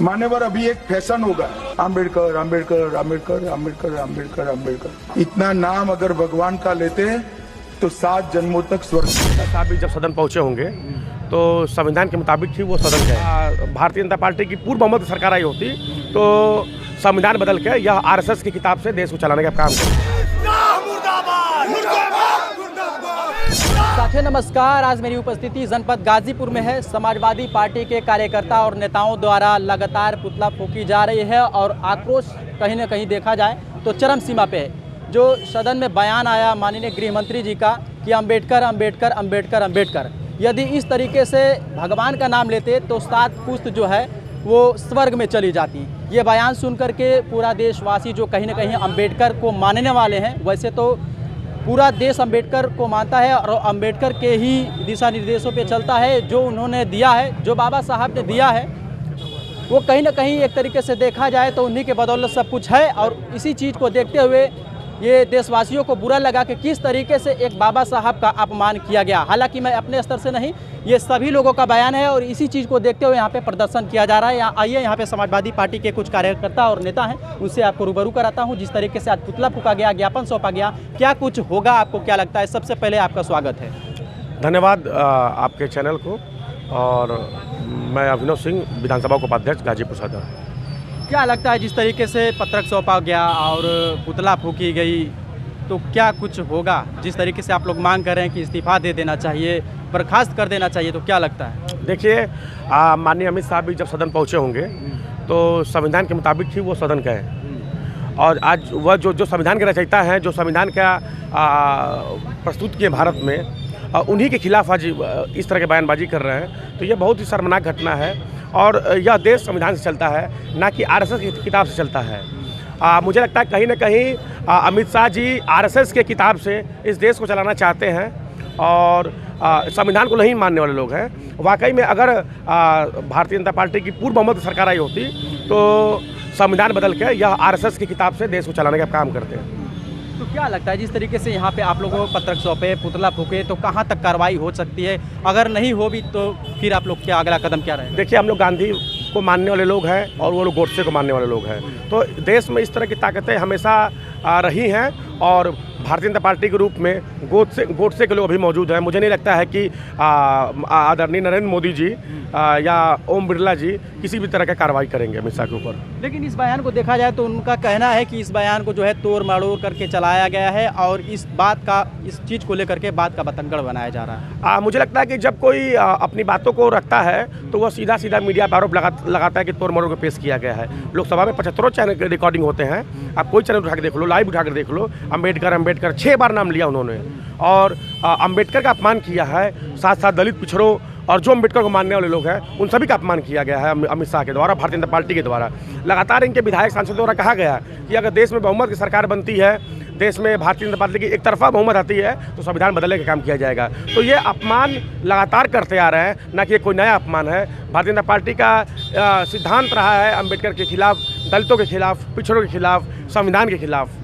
मान्यवर अभी एक फैशन होगा, आम्बेडकर आम्बेडकर आम्बेडकर आम्बेडकर आम्बेडकर आम्बेडकर। इतना नाम अगर भगवान का लेते हैं तो 7 जन्मों तक स्वर्ग। साहब भी जब सदन पहुंचे होंगे तो संविधान के मुताबिक ही वो सदन गए। भारतीय जनता पार्टी की पूर्व बहुमत सरकार आई होती तो संविधान बदल के यह आरएसएस की किताब से देश को चलाने का काम करते। साथियों नमस्कार, आज मेरी उपस्थिति जनपद गाजीपुर में है। समाजवादी पार्टी के कार्यकर्ता और नेताओं द्वारा लगातार पुतला फूंकी जा रही है और आक्रोश कहीं न कहीं देखा जाए तो चरम सीमा पे है। जो सदन में बयान आया माननीय गृह मंत्री जी का कि अम्बेडकर अम्बेडकर अम्बेडकर अम्बेडकर, यदि इस तरीके से भगवान का नाम लेते तो 7 पुश्त जो है वो स्वर्ग में चली जाती। ये बयान सुन करके पूरा देशवासी जो कहीं न कहीं अम्बेडकर को मानने वाले हैं, वैसे तो पूरा देश अम्बेडकर को मानता है और अम्बेडकर के ही दिशा निर्देशों पे चलता है। जो उन्होंने दिया है, जो बाबा साहब ने दिया है, वो कहीं ना कहीं एक तरीके से देखा जाए तो उन्हीं के बदौलत सब कुछ है। और इसी चीज़ को देखते हुए ये देशवासियों को बुरा लगा कि किस तरीके से एक बाबा साहब का अपमान किया गया। हालांकि मैं अपने स्तर से नहीं, ये सभी लोगों का बयान है और इसी चीज़ को देखते हुए यहाँ पे प्रदर्शन किया जा रहा है। आइए यहाँ पे समाजवादी पार्टी के कुछ कार्यकर्ता और नेता हैं, उनसे आपको रूबरू कराता हूँ। जिस तरीके से आज पुतला फूंका गया, ज्ञापन सौंपा गया, क्या कुछ होगा, आपको क्या लगता है? सबसे पहले आपका स्वागत है। धन्यवाद आपके चैनल को। और मैं अभिनव सिंह, विधानसभा उपाध्यक्ष गाजीपुर सदर। क्या लगता है जिस तरीके से पत्रक सौंपा गया और पुतला फूंकी गई तो क्या कुछ होगा? जिस तरीके से आप लोग मांग कर रहे हैं कि इस्तीफा दे देना चाहिए, बर्खास्त कर देना चाहिए, तो क्या लगता है? देखिए, माननीय अमित साहब भी जब सदन पहुंचे होंगे तो संविधान के मुताबिक ही वो सदन गए। और आज वह जो संविधान के रचयिता हैं, जो संविधान का प्रस्तुत किए भारत में, उन्हीं के खिलाफ आज इस तरह के बयानबाजी कर रहे हैं, तो ये बहुत ही शर्मनाक घटना है। और यह देश संविधान से चलता है, ना कि आरएसएस की किताब से चलता है। मुझे लगता है कहीं ना कहीं अमित शाह जी आरएसएस के किताब से इस देश को चलाना चाहते हैं और संविधान को नहीं मानने वाले लोग हैं। वाकई में अगर भारतीय जनता पार्टी की पूर्व बहुमत सरकार आई होती तो संविधान बदल के यह आरएसएस की किताब से देश को चलाने का काम करते हैं। तो क्या लगता है जिस तरीके से यहाँ पे आप लोगों को पत्रक सौंपे, पुतला फूके, तो कहाँ तक कार्रवाई हो सकती है? अगर नहीं हो भी तो फिर आप लोग क्या अगला कदम क्या रहेगा? देखिए, हम लोग गांधी को मानने वाले लोग हैं और वो लोग गोडसे को मानने वाले लोग हैं। तो देश में इस तरह की ताकतें हमेशा रही हैं और भारतीय जनता पार्टी के रूप में गोडसे के लोग अभी मौजूद हैं। मुझे नहीं लगता है कि आदरणीय नरेंद्र मोदी जी या ओम बिरला जी किसी भी तरह का कार्रवाई करेंगे अमित शाह के ऊपर। लेकिन इस बयान को देखा जाए तो उनका कहना है कि इस बयान को जो है तोड़ मड़ोड़ करके चलाया गया है और इस चीज़ को लेकर के बात का बतंगड़ बनाया जा रहा है। मुझे लगता है कि जब कोई अपनी बातों को रखता है तो वह सीधा सीधा मीडिया पर आरोप लगाता है कि तोड़ मड़ोड़ को पेश किया गया है। लोकसभा में 75 चैनल के रिकॉर्डिंग होते हैं, आप कोई चैनल उठा के देख लो, लाइव उठा कर देख लो। अम्बेडकर अम्बेडकर 6 बार नाम लिया उन्होंने और अम्बेडकर का अपमान किया है। साथ साथ दलित पिछड़ों और जो अम्बेडकर को मानने वाले लोग हैं उन सभी का अपमान किया गया है अमित शाह के द्वारा, भारतीय जनता पार्टी के द्वारा। लगातार इनके विधायक सांसद द्वारा कहा गया कि अगर देश में बहुमत की सरकार बनती है, देश में भारतीय जनता पार्टी की एक तरफा बहुमत आती है तो संविधान बदलने का काम किया जाएगा। तो ये अपमान लगातार करते आ रहे हैं, ना कि कोई नया अपमान है। भारतीय जनता पार्टी का सिद्धांत रहा है अम्बेडकर के खिलाफ, दलितों के खिलाफ, पिछड़ों के खिलाफ, संविधान के खिलाफ।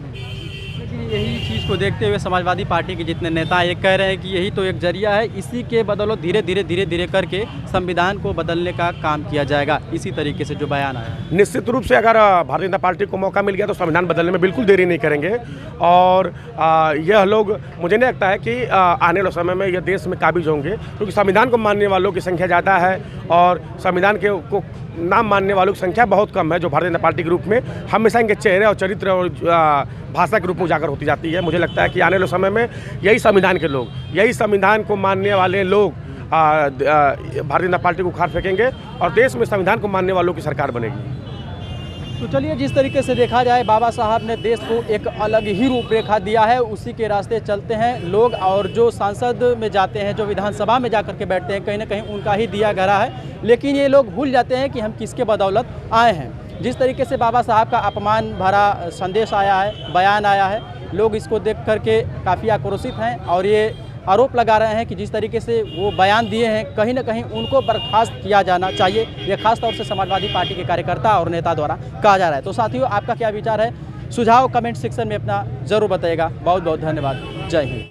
यही चीज़ को देखते हुए समाजवादी पार्टी के जितने नेता ये कह रहे हैं कि यही तो एक जरिया है, इसी के बदौलत धीरे धीरे करके संविधान को बदलने का काम किया जाएगा। इसी तरीके से जो बयान आया, निश्चित रूप से अगर भारतीय जनता पार्टी को मौका मिल गया तो संविधान बदलने में बिल्कुल देरी नहीं करेंगे। और यह लोग, मुझे नहीं लगता है कि आने वाले समय में यह देश में काबिज होंगे, क्योंकि संविधान को मानने वालों की संख्या ज़्यादा है और संविधान को नाम मानने वालों की संख्या बहुत कम है, जो भारतीय जनता पार्टी के रूप में हमेशा इनके चेहरे और चरित्र और भाषा के रूप में उजागर होती जाती है। मुझे लगता है कि आने वाले समय में यही संविधान के लोग, यही संविधान को मानने वाले लोग भारतीय जनता पार्टी को उखाड़ फेंकेंगे और देश में संविधान को मानने वालों की सरकार बनेगी। तो चलिए, जिस तरीके से देखा जाए बाबा साहब ने देश को एक अलग ही रूपरेखा दिया है, उसी के रास्ते चलते हैं लोग। और जो सांसद में जाते हैं, जो विधानसभा में जाकर के बैठते हैं, कहीं ना कहीं उनका ही दिया गहरा है। लेकिन ये लोग भूल जाते हैं कि हम किसके बदौलत आए हैं। जिस तरीके से बाबा साहब का अपमान भरा संदेश आया है, बयान आया है, लोग इसको देख करके काफ़ी आक्रोशित हैं और ये आरोप लगा रहे हैं कि जिस तरीके से वो बयान दिए हैं, कहीं ना कहीं उनको बर्खास्त किया जाना चाहिए। ये खास तौर से समाजवादी पार्टी के कार्यकर्ता और नेता द्वारा कहा जा रहा है। तो साथियों, आपका क्या विचार है? सुझाव कमेंट सेक्शन में अपना ज़रूर बताइएगा। बहुत बहुत धन्यवाद। जय हिंद।